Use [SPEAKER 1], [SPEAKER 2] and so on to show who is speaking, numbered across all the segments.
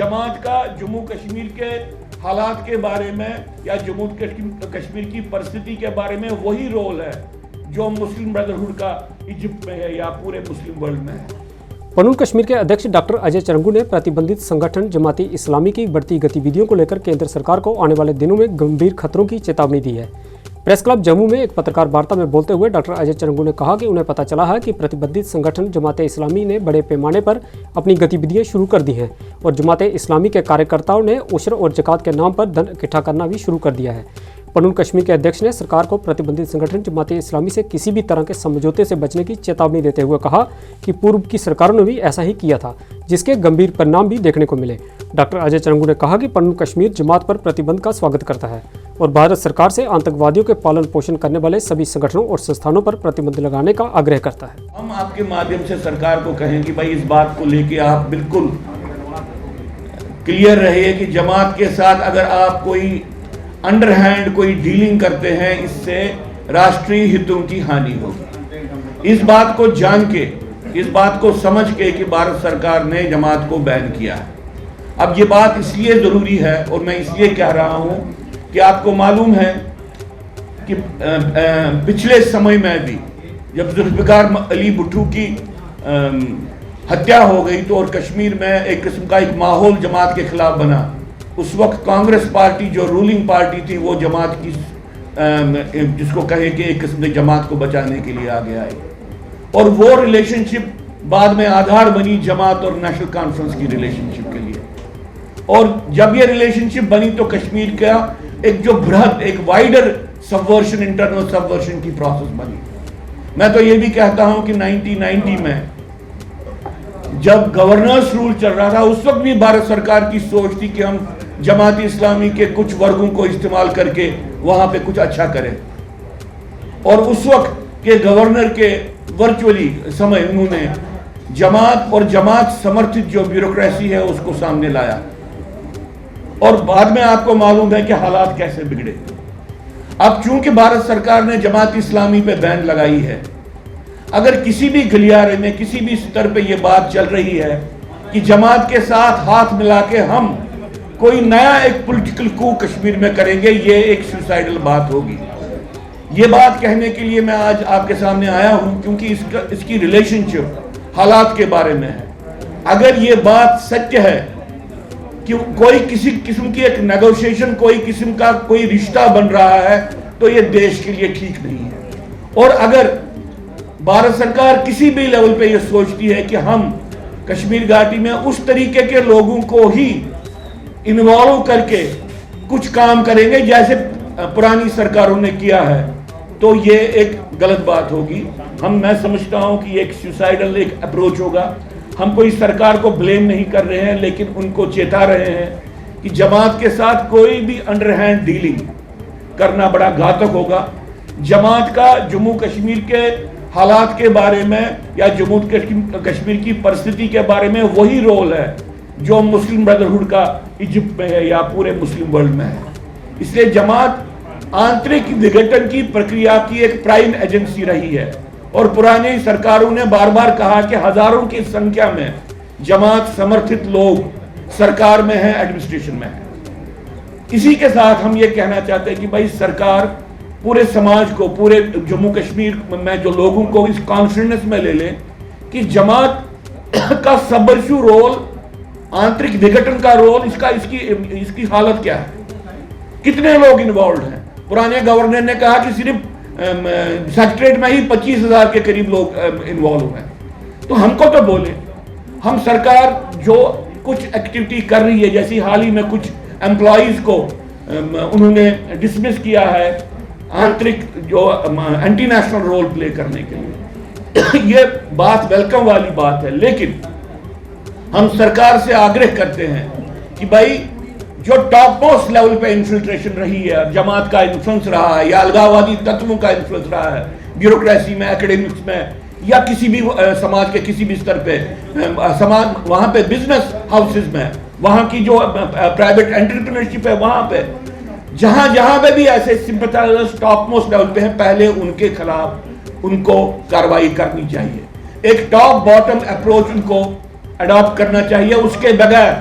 [SPEAKER 1] जमात का जम्मू कश्मीर के हालात के बारे में या जम्मू कश्मीर की परिस्थिति के बारे में वही रोल है जो मुस्लिम ब्रदरहुड का इजिप्ट में है या पूरे मुस्लिम वर्ल्ड में है।
[SPEAKER 2] पनून कश्मीर के अध्यक्ष डॉक्टर अजय चरंगू ने प्रतिबंधित संगठन जमाती इस्लामी की बढ़ती गतिविधियों को लेकर केंद्र सरकार को आने वाले दिनों में गंभीर खतरों की चेतावनी दी है। प्रेस क्लब जम्मू में एक पत्रकार वार्ता में बोलते हुए डॉक्टर अजय चरंगू ने कहा कि उन्हें पता चला है कि प्रतिबंधित संगठन जमाते इस्लामी ने बड़े पैमाने पर अपनी गतिविधियां शुरू कर दी हैं और जमाते इस्लामी के कार्यकर्ताओं ने उशर और ज़कात के नाम पर धन इकट्ठा करना भी शुरू कर दिया है। पनून कश्मीर के अध्यक्ष ने सरकार को प्रतिबंधित संगठन जमाते इस्लामी से किसी भी तरह के समझौते से बचने की चेतावनी देते हुए कहा कि पूर्व की सरकारों ने भी ऐसा ही किया था, जिसके गंभीर परिणाम भी देखने को मिले। डॉक्टर अजय चरंगू ने कहा कि पनून कश्मीर जमात पर प्रतिबंध का स्वागत करता है और भारत सरकार से आतंकवादियों के पालन पोषण करने वाले सभी संगठनों और संस्थानों पर प्रतिबंध लगाने का आग्रह करता है।
[SPEAKER 1] हम आपके माध्यम से सरकार को कहें कि भाई इस बात को लेके आप बिल्कुल क्लियर रहिए कि जमात के साथ अगर आप कोई अंडरहैंड कोई डीलिंग करते हैं, इससे राष्ट्रीय हितों की हानि होगी। इस बात को जान के, इस बात को समझ के कि भारत सरकार ने जमात को बैन किया है। अब ये बात इसलिए ज़रूरी है और मैं इसलिए कह रहा हूँ कि आपको मालूम है कि पिछले समय में भी जब जुल्फ़िकार अली भुट्टो की हत्या हो गई तो और कश्मीर में एक किस्म का एक माहौल जमात के खिलाफ बना, उस वक्त कांग्रेस पार्टी जो रूलिंग पार्टी थी वो जमात की जिसको कहे कि एक किस्म से जमात को बचाने के लिए आगे आई और वो रिलेशनशिप बाद में आधार बनी जमात और नेशनल कॉन्फ्रेंस की रिलेशनशिप के लिए। और जब ये रिलेशनशिप बनी तो कश्मीर का एक जो बृहद एक वाइडर सबवर्शन इंटरनल सबवर्शन की प्रोसेस बनी। मैं तो ये भी कहता हूं कि 1990 में जब गवर्नर्स रूल चल रहा था उस वक्त भी भारत सरकार की सोच थी कि हम जमाती इस्लामी के कुछ वर्गों को इस्तेमाल करके वहां पे कुछ अच्छा करें और उस वक्त के गवर्नर के वर्चुअली समय उन्होंने जमात और जमात समर्थित जो ब्यूरोक्रेसी है उसको सामने लाया और बाद में आपको मालूम है कि हालात कैसे बिगड़े। अब चूंकि भारत सरकार ने जमात इस्लामी पे बैन लगाई है, अगर किसी भी गलियारे में किसी भी स्तर पे ये बात चल रही है कि जमात के साथ हाथ मिला के हम कोई नया एक पॉलिटिकल कू कश्मीर में करेंगे, ये एक सुसाइडल बात होगी। ये बात कहने के लिए मैं आज आपके सामने आया हूं क्योंकि इसकी रिलेशनशिप हालात के बारे में है। अगर ये बात सत्य है कि कोई किसी किस्म की एक नेगोशिएशन, कोई किस्म का कोई रिश्ता बन रहा है तो ये देश के लिए ठीक नहीं है। और अगर भारत सरकार किसी भी लेवल पे ये सोचती है कि हम कश्मीर घाटी में उस तरीके के लोगों को ही इन्वॉल्व करके कुछ काम करेंगे जैसे पुरानी सरकारों ने किया है, तो ये एक गलत बात होगी। मैं समझता हूं कि एक सुसाइडल एक अप्रोच होगा। हम कोई सरकार को ब्लेम नहीं कर रहे हैं, लेकिन उनको चेता रहे हैं कि जमात के साथ कोई भी अंडरहैंड डीलिंग करना बड़ा घातक होगा। जमात का जम्मू कश्मीर के हालात के बारे में या जम्मू कश्मीर की परिस्थिति के बारे में वही रोल है जो मुस्लिम ब्रदरहुड का इजिप्ट में है या पूरे मुस्लिम वर्ल्ड में है। इसलिए जमात आंतरिक विघटन की प्रक्रिया की एक प्राइम एजेंसी रही है और पुरानी सरकारों ने बार बार कहा कि हजारों की संख्या में जमात समर्थित लोग सरकार में है, एडमिनिस्ट्रेशन में है। इसी के साथ हम ये कहना चाहते हैं कि भाई सरकार पूरे समाज को, पूरे जम्मू कश्मीर में जो लोगों को इस कॉन्फिडेंस में ले ले कि जमात का सबवर्सिव रोल, आंतरिक विघटन का रोल, इसकी हालत क्या है, कितने लोग इन्वॉल्व हैं। पुराने गवर्नर ने कहा कि सिर्फ सेक्रेटरीट में ही 25,000 के करीब लोग इन्वॉल्व हैं। तो हमको तो बोले, हम सरकार जो कुछ एक्टिविटी कर रही है, जैसी हाल ही में कुछ एम्प्लॉइज को उन्होंने डिसमिस किया है आंतरिक जो एंटी नेशनल रोल प्ले करने के लिए, ये बात वेलकम वाली बात है। लेकिन हम सरकार से आग्रह करते हैं कि भाई जो टॉप मोस्ट लेवल पे इन्फिल्ट्रेशन रही है, जमात का इन्फ्लुएंस रहा है या अलगाववादी तत्वों का इन्फ्लुएंस रहा है ब्यूरोक्रेसी में, एकेडमिक्स में या किसी भी समाज के किसी भी स्तर पे, समाज वहां पे बिजनेस हाउसेस में, वहां की जो प्राइवेट एंटरप्रेन्योरशिप है, वहां पे जहां पे भी ऐसे सिंपैथाइजर्स टॉप मोस्ट लेवल पे हैं, पहले उनके खिलाफ उनको कार्रवाई करनी चाहिए। एक टॉप बॉटम अप्रोच उनको अडॉप्ट करना चाहिए। उसके बगैर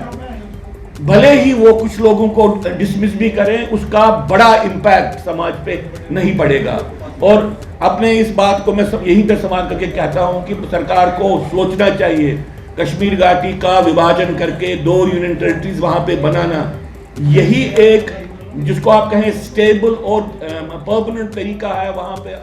[SPEAKER 1] भले ही वो कुछ लोगों को डिसमिस भी करें, उसका बड़ा इम्पैक्ट समाज पे नहीं पड़ेगा। और अपने इस बात को मैं यहीं पर समाप्त करके कहता हूं कि सरकार को सोचना चाहिए, कश्मीर घाटी का विभाजन करके 2 यूनियन टेरिटरीज वहां पे बनाना, यही एक जिसको आप कहें स्टेबल और परमानेंट तरीका है वहां पे